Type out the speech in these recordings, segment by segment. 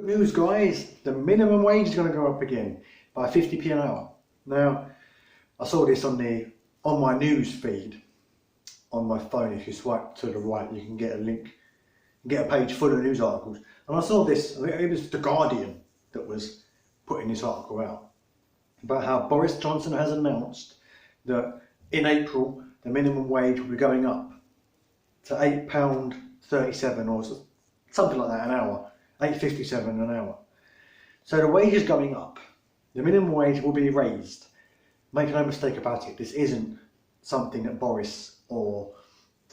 news, guys. The minimum wage is going to go up again by 50p an hour. Now, I saw this on my news feed on my phone. If you swipe to the right, you can get a link, get a page full of news articles. And I saw this. It was The Guardian that was putting this article out about how Boris Johnson has announced that in April the minimum wage will be going up to £8.37 or something like that an hour, £8.57 an hour. So the wage is going up. The minimum wage will be raised. Make no mistake about it, this isn't something that Boris or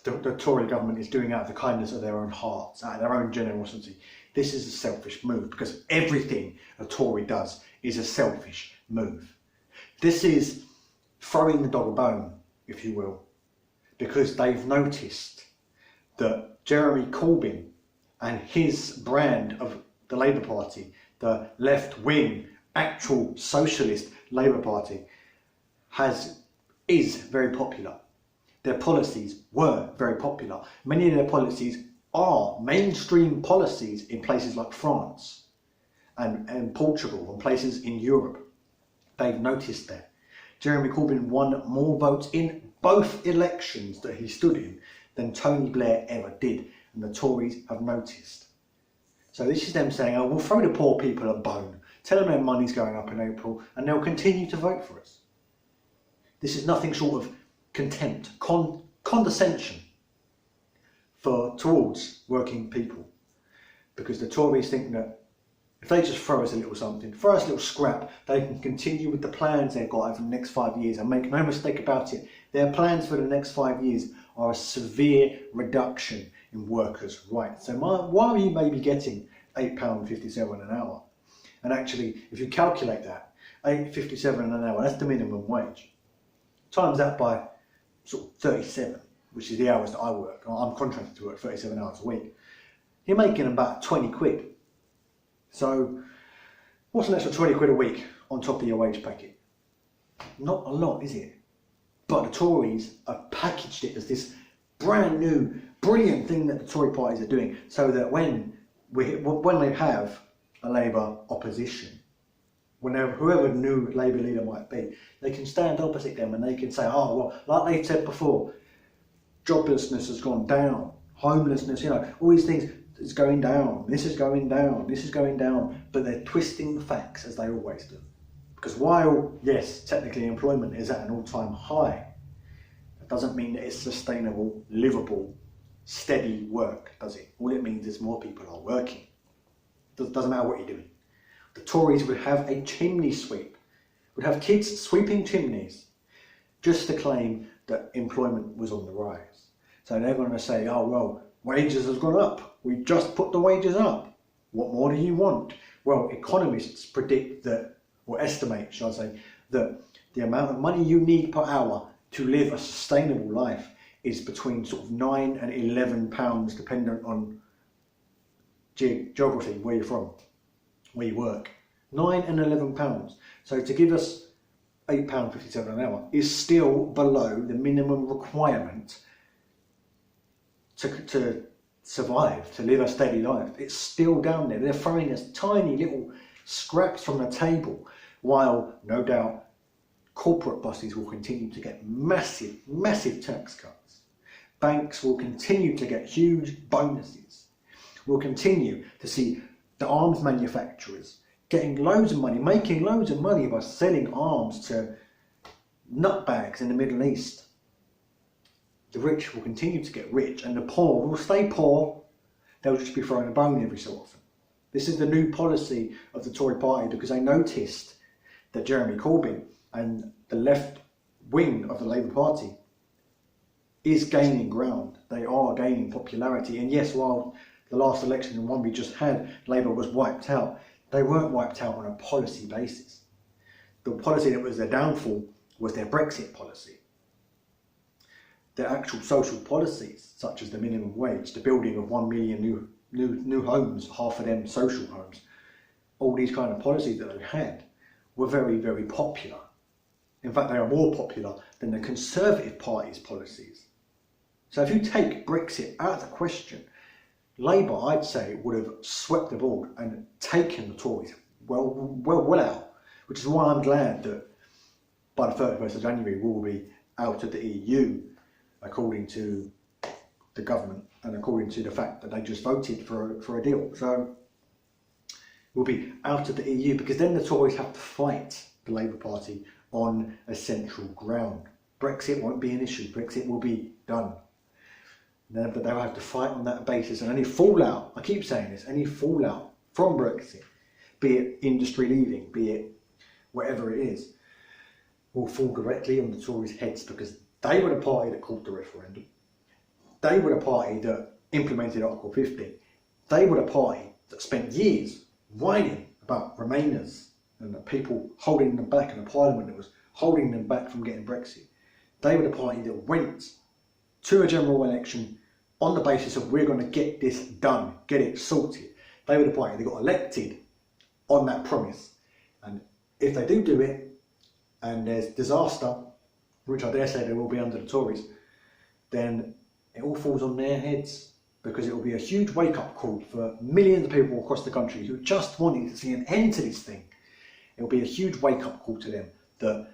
the Tory government is doing out of the kindness of their own hearts, out of their own generosity. This is a selfish move, because everything a Tory does is a selfish move. This is throwing the dog a bone, if you will, because they've noticed that Jeremy Corbyn and his brand of the Labour Party, the left-wing, actual socialist Labour Party, is very popular. Their policies were very popular. Many of their policies are mainstream policies in places like France and Portugal and places in Europe. They've noticed that. Jeremy Corbyn won more votes in both elections that he stood in than Tony Blair ever did, and the Tories have noticed. So this is them saying, oh, we'll throw the poor people a bone, tell them their money's going up in April, and they'll continue to vote for us. This is nothing short of contempt, condescension towards working people, because the Tories think that if they just throw us a little something, throw us a little scrap, they can continue with the plans they've got over the next 5 years. And make no mistake about it, their plans for the next 5 years are a severe reduction in workers' rights. So while you may be getting £8.57 an hour, and actually if you calculate that, £8.57 an hour, that's the minimum wage. Times that by sort of 37, which is the hours that I work. I'm contracted to work 37 hours a week. You're making about 20 quid. So what's an extra 20 quid a week on top of your wage packet? Not a lot, is it? But the Tories have packaged it as this brand new, brilliant thing that the Tory parties are doing, so that when they have a Labour opposition, whoever the new Labour leader might be, they can stand opposite them and they can say, oh, well, like they said before, joblessness has gone down, homelessness, all these things is going down, this is going down, this is going down, but they're twisting the facts as they always do. Because while, yes, technically employment is at an all-time high, that doesn't mean that it's sustainable, livable, steady work, does it? All it means is more people are working. It doesn't matter what you're doing. The Tories would have a chimney sweep, would have kids sweeping chimneys, just to claim that employment was on the rise. So they're going to say, oh, well, wages have gone up. We just put the wages up. What more do you want? Well, economists predict that, or estimate, shall I say, that the amount of money you need per hour to live a sustainable life is between sort of £9 and £11, dependent on geography, where you're from, where you work. £9 and £11. So to give us £8.57 an hour is still below the minimum requirement to survive, to live a steady life. It's still down there. They're throwing us tiny little scraps from the table, while no doubt corporate bosses will continue to get massive, massive tax cuts. Banks will continue to get huge bonuses. We'll continue to see the arms manufacturers getting loads of money, making loads of money by selling arms to nutbags in the Middle East. The rich will continue to get rich, and the poor will stay poor. They'll just be throwing a bone every so often. This is the new policy of the Tory party, because they noticed that Jeremy Corbyn and the left wing of the Labour Party is gaining ground. They are gaining popularity. And yes, while the last election and one we just had, Labour was wiped out, they weren't wiped out on a policy basis. The policy that was their downfall was their Brexit policy. Their actual social policies, such as the minimum wage, the building of 1 million new homes, half of them social homes, all these kind of policies that they had were very, very popular. In fact, they are more popular than the Conservative Party's policies. So if you take Brexit out of the question, Labour, I'd say, would have swept the board and taken the Tories well out, which is why I'm glad that by the 31st of January we'll be out of the EU, according to the government and according to the fact that they just voted for a deal. So we'll be out of the EU, because then the Tories have to fight the Labour Party on a central ground. Brexit won't be an issue. Brexit will be done. But they'll have to fight on that basis, and any fallout, I keep saying this, any fallout from Brexit, be it industry leaving, be it whatever it is, will fall directly on the Tories' heads, because they were the party that called the referendum. They were the party that implemented Article 50. They were the party that spent years whining about Remainers and the people holding them back, and the Parliament that was holding them back from getting Brexit. They were the party that went to a general election on the basis of, we're going to get this done, get it sorted. They were the party that got elected on that promise. And if they do it, and there's disaster, which I dare say there will be under the Tories, then it all falls on their heads, because it will be a huge wake-up call for millions of people across the country who just wanted to see an end to this thing. It will be a huge wake-up call to them that,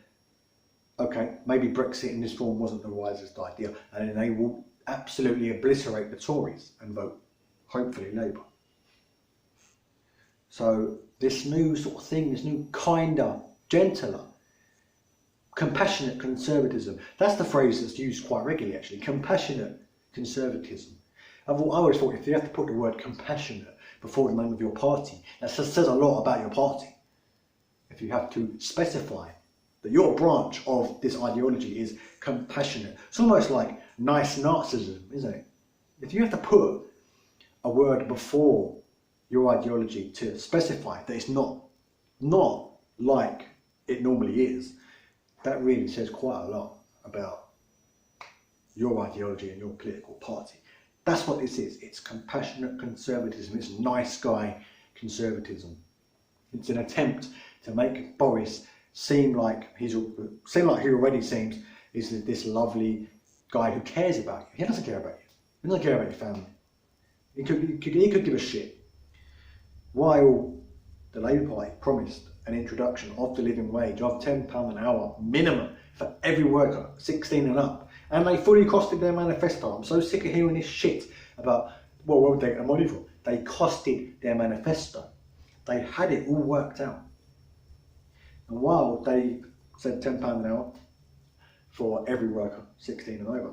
okay, maybe Brexit in this form wasn't the wisest idea, and then they will absolutely obliterate the Tories and vote, hopefully, Labour. So this new sort of thing, this new kinder, gentler, compassionate conservatism, that's the phrase that's used quite regularly actually, compassionate conservatism. I always thought if you have to put the word compassionate before the name of your party, that says a lot about your party. If you have to specify that your branch of this ideology is compassionate. It's almost like nice Nazism, isn't it? If you have to put a word before your ideology to specify that it's not like it normally is, that really says quite a lot about your ideology and your political party. That's what this is. It's compassionate conservatism. It's nice guy conservatism. It's an attempt to make Boris seem like he already seems is this lovely guy who cares about you. He doesn't care about you. He doesn't care about your family. He could give a shit. While the Labour Party promised an introduction of the living wage of £10 an hour minimum for every worker 16 and up, and they fully costed their manifesto. I'm so sick of hearing this shit about, well, where would they get the money from? They costed their manifesto. They had it all worked out. And while they said £10 an hour for every worker 16 and over,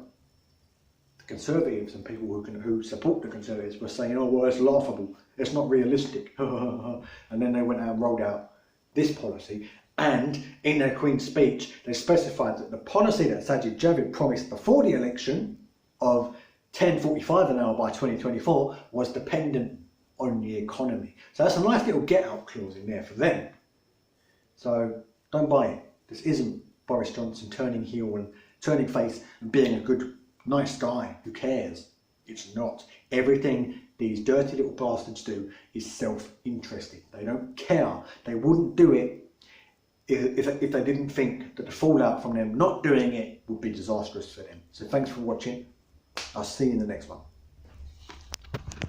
the Conservatives and people who support the Conservatives were saying, oh, well, it's laughable, it's not realistic. And then they went out and rolled out this policy, and in their Queen's speech they specified that the policy that Sajid Javid promised before the election of £10.45 an hour by 2024 was dependent on the economy. So that's a nice little get out clause in there for them. So don't buy it. This isn't Boris Johnson turning heel and turning face and being a good, nice guy who cares. It's not. Everything these dirty little bastards do is self-interested. They don't care. They wouldn't do it if they didn't think that the fallout from them not doing it would be disastrous for them. So thanks for watching. I'll see you in the next one.